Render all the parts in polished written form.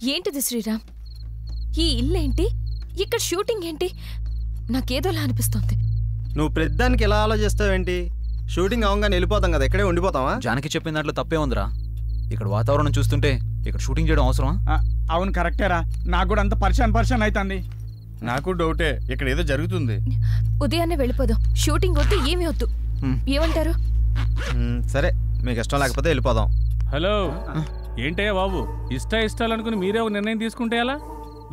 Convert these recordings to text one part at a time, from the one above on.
ఏంటిది శ్రీరామ్? ఈ ఇల్లేంటి? ఇక్కడ షూటింగ్ ఏంటి? నాకేదోలా అనిపిస్తోంది. నువ్వు ప్రతిదానికి ఎలా ఆలోచిస్తావేంటి? షూటింగ్ అవగానే వెళ్ళిపోతాం కదా, ఇక్కడే ఉండిపోతావా? జానకి చెప్పిన దాంట్లో తప్పే ఉందిరా. ఇక్కడ వాతావరణం చూస్తుంటే ఇక్కడ షూటింగ్ చేయడం అవసరమా? అవును కరెక్టేరా, నాకు కూడా అంత పరిశాన్ అవుతుంది. నాకు డౌటే, ఇక్కడ ఏదో జరుగుతుంది. ఉదయాన్నే వెళ్ళిపోదాం. షూటింగ్ వద్దు, ఏమీ వద్దు. ఏమంటారు? సరే, మీకు ఇష్టం లేకపోతే వెళ్ళిపోదాం. హలో, ఏంటయ్యా బాబు, ఇష్టాలు అనుకుని మీరే ఒక నిర్ణయం తీసుకుంటే ఎలా?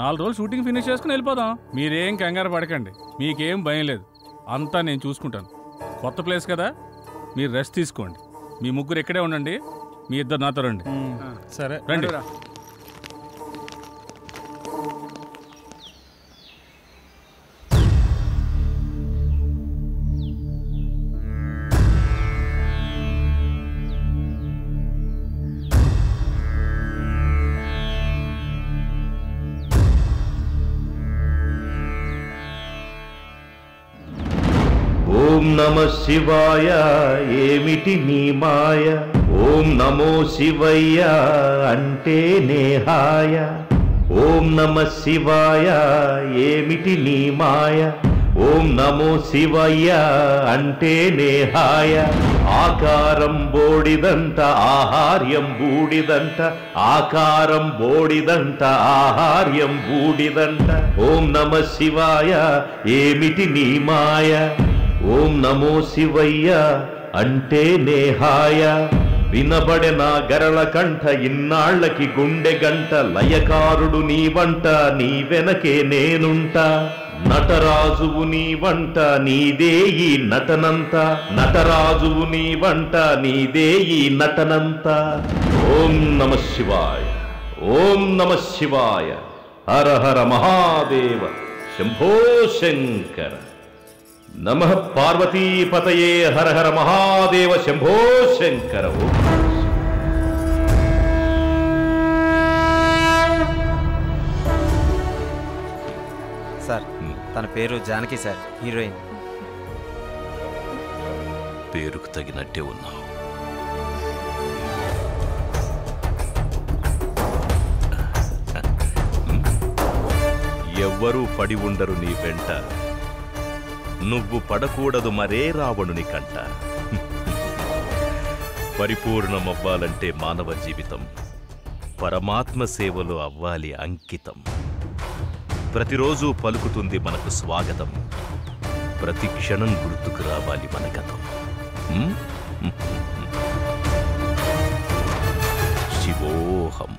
4 రోజులు షూటింగ్ ఫినిష్ చేసుకుని వెళ్ళిపోదాం. మీరేం కంగారు పడకండి, మీకేం భయం లేదు, అంతా నేను చూసుకుంటాను. కొత్త ప్లేస్ కదా, మీరు రెస్ట్ తీసుకోండి. మీ ముగ్గురు ఇక్కడే ఉండండి, మీ ఇద్దరు నాతో రండి. సరే రండి. ఓం నమ శివాయ, ఏమిటి నీ మాయ? ఓం నమో శివయ్య అంటే నేహాయ. ఓం నమ శివాయ, ఏమిటి నీ మాయ? ఓం నమో శివయ్య అంటే నేహాయ. ఆకారం బోడిదంట, ఆహార్యం బూడిదంట. ఆకారం బోడిదంట, ఆహార్యం బూడిదంట. ఓం నమ శివాయ, ఏమిటి నీ మాయ? ఓం నమో శివయ్య అంటే నేహాయ. వినబడె నా గరళ కంఠ, ఇన్నాళ్లకి గుండె గంట. లయకారుడు నీ వంట, నీ వెనకే నేనుంటా. నటరాజువు నీ వంట, నీదే ఈ నటనంత. నటరాజువు నీ వంట, నీదే ఈ నటనంత. ఓం నమ శివాయ, ఓం నమ శివాయ. హర హర మహాదేవ, శంభో శంకర. నమః పార్వతీపతయే, హర హర మహాదేవ, శంభో శంకర. సార్, తన పేరు జానకి సార్, హీరోయిన్. పేరుకు తగినట్టే ఉన్నావు. ఎవ్వరూ పడి ఉండరు నీ వెంట, నువ్వు పడకూడదు మరే రావణుని కంట. పరిపూర్ణమవ్వాలంటే మానవ జీవితం పరమాత్మ సేవలో అవ్వాలి అంకితం. ప్రతిరోజు పలుకుతుంది మనకు స్వాగతం, ప్రతి క్షణం గుర్తుకు రావాలి మన గతం. శివోహం.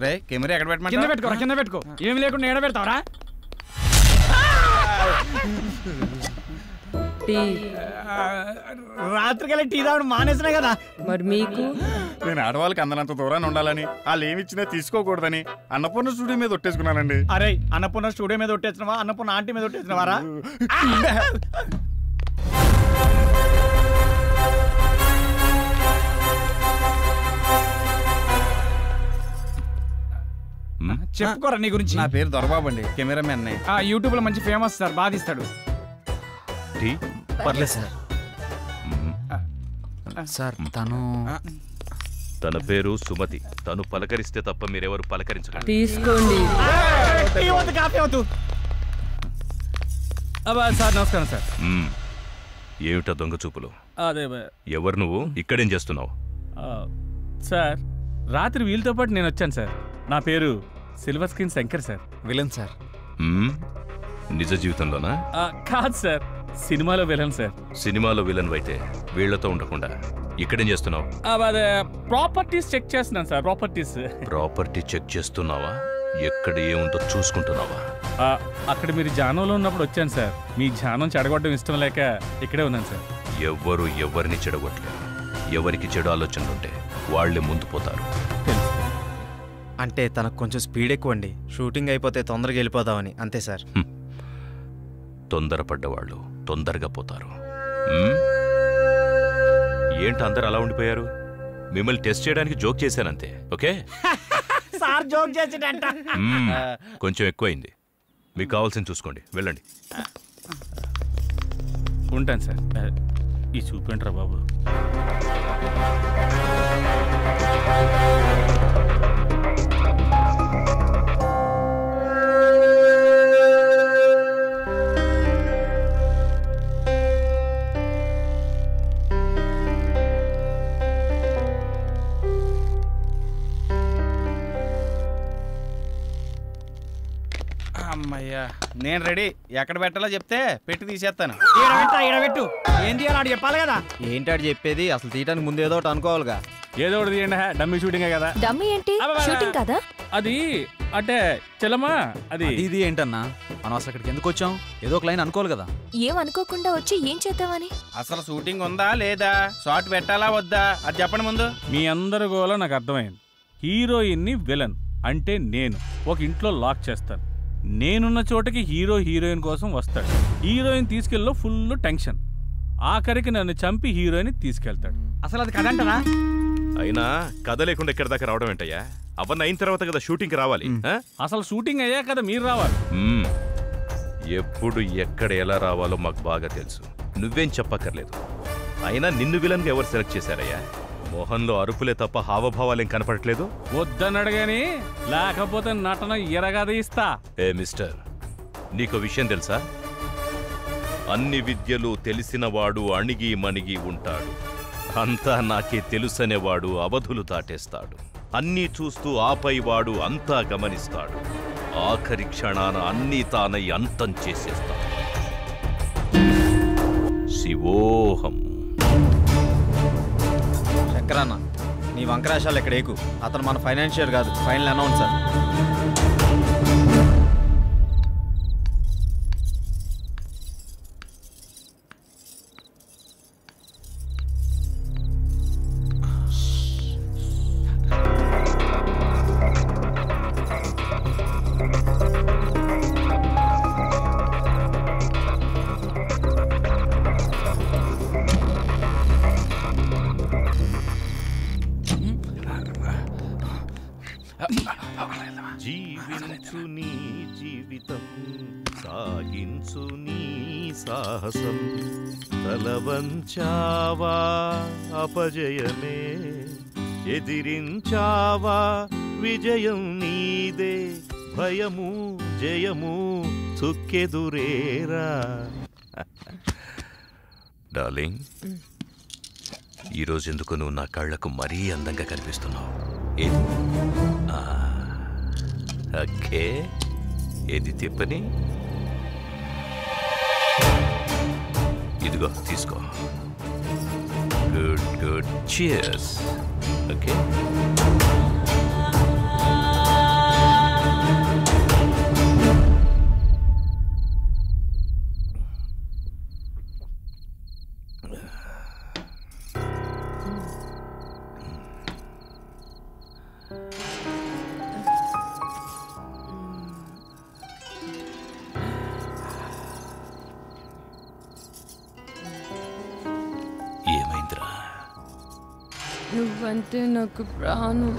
రే, కెమెరా ఎక్కడ పెట్టమంటావ్? కింద పెట్టుకోరా, కింద పెట్టుకో. ఏమి లేకుండా ఎడ పెడతావరా? రాత్రికల్లా టీ తాగడం మానేసినా కదా. మరి మీకు? నేను ఆడవాళ్ళకి అందనంత దూరాన్ని ఉండాలని, వాళ్ళు ఏమిచ్చినా తీసుకోకూడదని అన్నపూర్ణ స్టూడియో మీద ఒట్టేసుకున్నానండి. అరే, అన్నపూర్ణ స్టూడియో మీద ఒట్టేసినవా, అన్నపూర్ణ ఆంటీ మీద ఒట్టేసినవారా? చెప్పుకోరా నీ గురించి. నా పేరు దొరబాబు అండి, కెమెరామెన్. యూట్యూబ్ లో మంచి ఫేమస్ సార్, బాధిస్తాడు. పర్లేదు సార్. సార్, తన పేరు సుమతి. తను పలకరిస్తే తప్ప మీరెవరు పలకరించకండి. తీసుకోండి. సార్ నమస్కారం సార్. ఏమిటా దొంగ చూపులు? అదే ఎవరు నువ్వు? ఇక్కడేం చేస్తున్నావు? సార్, రాత్రి వీళ్ళతో పాటు నేను వచ్చాను సార్. నా పేరు silver screen Shankar sir. Villain sir. నిజ జీవితంలోనా? కాదు సార్, సినిమాలో విలన్ సార్. సినిమాలో విలన్ అయితే వీళ్లతో ఉండకుండా ఇక్కడేం చేస్తున్నావు? అదే ప్రాపర్టీస్ చెక్ చేస్తున్నాను సార్. ప్రాపర్టీ చెక్ చేస్తున్నావా? ఎక్కడ ఏముందో చూసుకుంటున్నావా? అక్కడ మీరు జానంలో ఉన్నప్పుడు వచ్చాను సార్. మీ జానం చెడగొట్టడం ఇష్టం లేక ఇక్కడే ఉన్నాను సార్. ఎవ్వరు ఎవరిని చెడగొట్టలేరు. ఎవరికి చెడు ఆలోచనలుంటే వాళ్లే ముందు పోతారు. అంటే తనకు కొంచెం స్పీడ్ ఎక్కువ అండి. షూటింగ్ అయిపోతే తొందరగా వెళ్ళిపోదామని, అంతే సార్. తొందరపడ్డవాళ్ళు తొందరగా పోతారు. ఏంటి అందరు అలా ఉండిపోయారు? మిమ్మల్ని టెస్ట్ చేయడానికి జోక్ చేశానంతే. ఓకే సార్, జోక్ చేసేటంట. కొంచెం ఎక్కువైంది. మీకు కావాల్సింది చూసుకోండి, వెళ్ళండి. ఉంటాను సార్. ఈ చూపేంట్రా బాబు. అమ్మయ్యా నేను రెడీ. ఎక్కడ పెట్టాలో చెప్తే పెట్టి తీసేస్తాను. ఈడబెట్టు ఏం తీయాలి చెప్పాలి కదా. ఏంటాడు చెప్పేది? అసలు తీయడానికి ముందు ఏదో ఒకటి అనుకోవాలిగా. ఏదో ఒకటి తీయండి, డమ్మీ షూటింగే కదా. డమ్మీ ఏంటి? షూటింగ్ కదా అది అంటే చెల్లమ్మా అది ఇది ఏంటన్నా, మనం అసలు ఇక్కడికి ఎందుకు వచ్చాం? ఏదో ఒక లైన్ అనుకోవాలి కదా. ఏం అనుకోకుండా వచ్చి ఏం చేద్దామని? అసలు షూటింగ్ ఉందా లేదా, షార్ట్ పెట్టాలా వద్దా అది చెప్పండి ముందు. మీ అందరి గోల నాకు అర్థమైంది. హీరోయిన్ని విలన్ అంటే నేను ఒక ఇంట్లో లాక్ చేస్తాను. నేనున్న చోటకి హీరోయిన్ కోసం వస్తాడు. హీరోయిన్ తీసుకెళ్ళలో ఫుల్ టెన్షన్. ఆఖరికి నన్ను చంపి హీరోయిన్ తీసుకెళ్తాడు. అసలు అది కదంటనా? అయినా కథ లేకుండా ఎక్కడి దాకా రావడం ఏంటయ్యా? అవన్నీ అయిన తర్వాత కదా షూటింగ్కి రావాలి. అసలు షూటింగ్ అయ్యా కదా మీరు రావాలి. ఎప్పుడు ఎక్కడ ఎలా రావాలో మాకు బాగా తెలుసు. నువ్వేం చెప్పక్కర్లేదు. అయినా నిన్ను విలన్గా ఎవరు సెలెక్ట్ చేశారయ్యా? మోహన్లో అరుపులే తప్ప హావభావాలేం కనపడట్లేదు. వద్దనడగాని లేకపోతే నటన ఎరగద ఇస్తా. ఏ మిస్టర్, నీకు విషయం తెలుసా? అన్ని విద్యలు తెలిసినవాడు అణిగి మణిగి ఉంటాడు. అంతా నాకే తెలుసనేవాడు అవధులు దాటేస్తాడు. అన్నీ చూస్తూ ఆపైవాడు అంతా గమనిస్తాడు. ఆఖరి క్షణాన అన్నీ తానై అంతం చేసేస్తాడు. శివోహం. శంకరన్న, నీ వంకరాశాలు ఇక్కడ ఏకు. అతను మన ఫైనాన్షియర్ కాదు, ఫైనల్ అనౌన్సర్. జీవించు నీ జీవితం, సాగించు నీ సాహసం. తలవంచావా అపజయమే, ఎదిరించావా విజయం నీదే. భయము జయము చుక్కెదురేరా. డార్లింగ్, ఈరోజు ఎందుకు నువ్వు నా కళ్ళకు మరీ అందంగా కనిపిస్తున్నావు. ఓకే, ఏది తిప్పని? ఇదిగో తీసుకో. Good good, cheers. ఓకే, నువ్వంటే నాకు ప్రాణం.